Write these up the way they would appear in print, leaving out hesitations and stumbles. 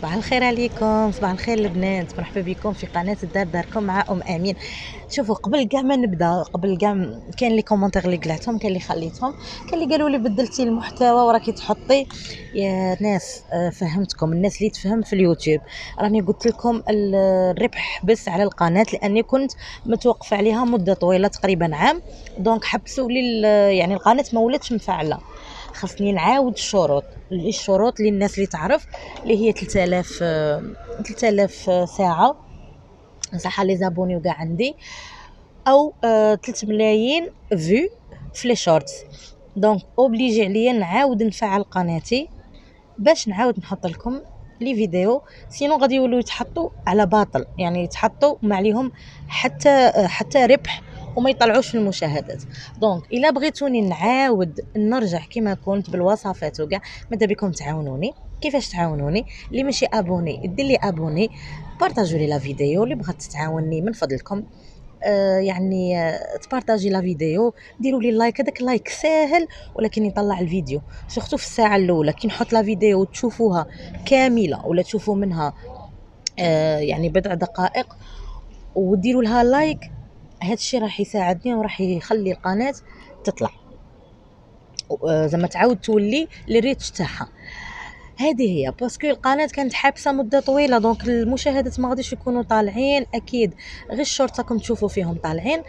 صباح الخير عليكم، صباح الخير البنات، مرحبا بكم في قناه الدار داركم مع امين. شوفوا قبل كاع ما نبدا، قبل كاع كاين لي كومونتير اللي قلعتهم، كاين اللي خليتهم، كاين اللي قالوا لي بدلتي المحتوى وراكي تحطي. يا ناس فهمتكم، الناس اللي تفهم في اليوتيوب راني قلت لكم الربح بس على القناه، لاني كنت متوقفه عليها مده طويله تقريبا عام. دونك حبسوا لي يعني القناه ما ولاتش مفعله. خاصني نعاود الشروط للناس اللي تعرف، اللي هي 3000 ساعه صح لي زابوني وكاع عندي، او 3 ملايين في لي شورتس. دونك اوبليجي عليا نعاود نفعل قناتي باش نعاود نحط لكم لي فيديو، سينو غادي يولوا يتحطوا على باطل، يعني يتحطوا ما عليهم حتى ربح وما يطلعوش في المشاهدات. دونك الا بغيتوني نعاود نرجع كما كنت بالوصفات وكاع، ماذا بكم تعاونوني. كيفاش تعاونوني؟ اللي ماشي ابوني دير لي ابوني، بارطاجوا لي لا فيديو. اللي بغات تعاونني من فضلكم تبارطاجي لا فيديو، ديروا لي لايك. هذاك لايك ساهل ولكن يطلع الفيديو، سورتو في الساعه الاولى كي نحط لا فيديو تشوفوها كامله ولا تشوفوا منها يعني بضع دقائق وديروا لها لايك. هذا الشيء راح يساعدني وراح يخلي القناه تطلع زعما تعاود تولي الريتش تاعها. هذه هي باسكو القناه كانت حابسه مده طويله، دونك المشاهدات ما غاديش يكونوا طالعين اكيد، غير الشورت راكم تشوفوا فيهم طالعين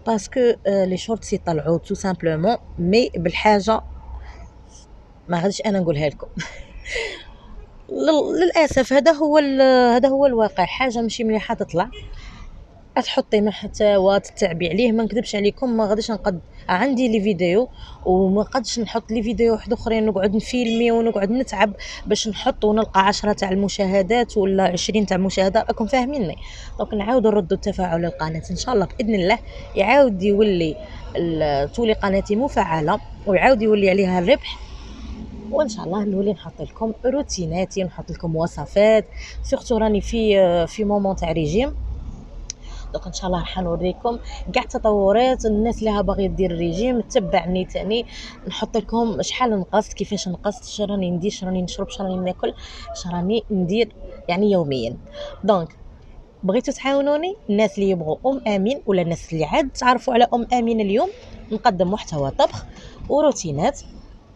باسكو لي شورتس يطلعوا تو سامبلومون مي بالحاجه ما غاديش انا نقولها لكم. للاسف هذا هو الواقع. حاجه ماشي مليحه تطلع تحطي محتوى تتعبي عليه، ما نكذبش عليكم ما غاديش نقد عندي لي فيديو وما قدش نحط لي فيديو واحد اخرين نقعد نفيلمي ونقعد نتعب باش نحط ونلقى 10 تاع المشاهدات ولا 20 تاع المشاهدات، راكم فاهميني. دونك نعاودوا نردوا التفاعل للقناه ان شاء الله باذن الله، يعاود يولي تولي قناتي مفعله ويعاود يولي عليها الربح، وان شاء الله نولي نحط لكم روتيناتي ونحط لكم وصفات. سورتو راني في مومون تاع ريجيم، دونك ان شاء الله راح نوريكم كاع التطورات. الناس اللي باغي دير ريجيم تبعني تاني، نحط لكم شحال نقصت، كيفاش نقصت، شراني ندير، شراني نشرب، شراني ناكل، شراني ندير يعني يوميا. دونك بغيتوا تعاونوني، الناس اللي يبغوا امين ولا الناس اللي عاد تعرفوا على امين اليوم، نقدم محتوى طبخ وروتينات.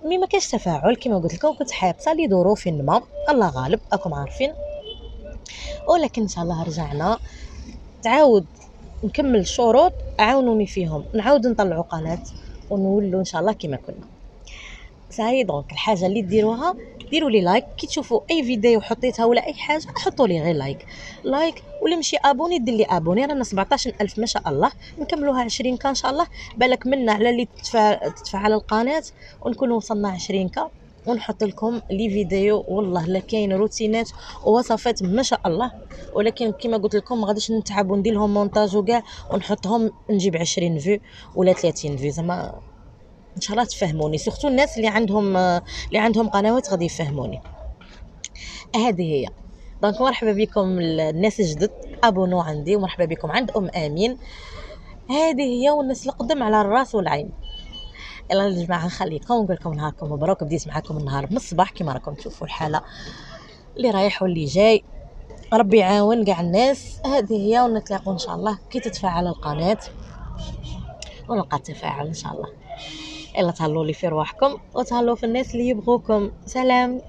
مي ما كاش تفاعل كما قلت لكم، كنت حابسه لظروف ما، الله غالب راكم عارفين، ولكن ان شاء الله رجعنا. تعاود نكمل الشروط، عاونوني فيهم نعاود نطلعوا قناه ونولوا ان شاء الله كما كنا. صاي دونك الحاجه اللي ديروها، ديروا لي لايك كي تشوفوا اي فيديو حطيتها ولا اي حاجه، حطوا لي غير لايك ولا مشي ابوني دير لي ابوني. رانا 17000 ما شاء الله، نكملوها 20 كان شاء الله. بالك منا على اللي تدفع على القناه ونكون وصلنا 20 كان ونحط لكم لي فيديو. والله لا كاين روتينات ووصفات ما شاء الله، ولكن كما قلت لكم ما غاديش نتعب وندير لهم مونتاج وكاع ونحطهم نجيب 20 فيو ولا 30 فيو. زعما ان شاء الله تفهموني، سورتو الناس اللي عندهم قنوات غادي يفهموني. هذه هي. دونك مرحبا بكم الناس الجدد، ابونو عندي، ومرحبا بكم عند امين. هذه هي، والناس القدم على الراس والعين. يلا الجماعه نخليكم ونقول لكم نهاركم مبروك. بديت معكم النهار من الصباح كما راكم تشوفوا الحاله اللي رايح واللي جاي، ربي يعاون كاع الناس. هذه هي، ونتلاقوا ان شاء الله كي تتفاعل القناه ونلقى التفاعل ان شاء الله. يلا تهلوا لي في رواحكم وتهلوا في الناس اللي يبغوكم. سلام.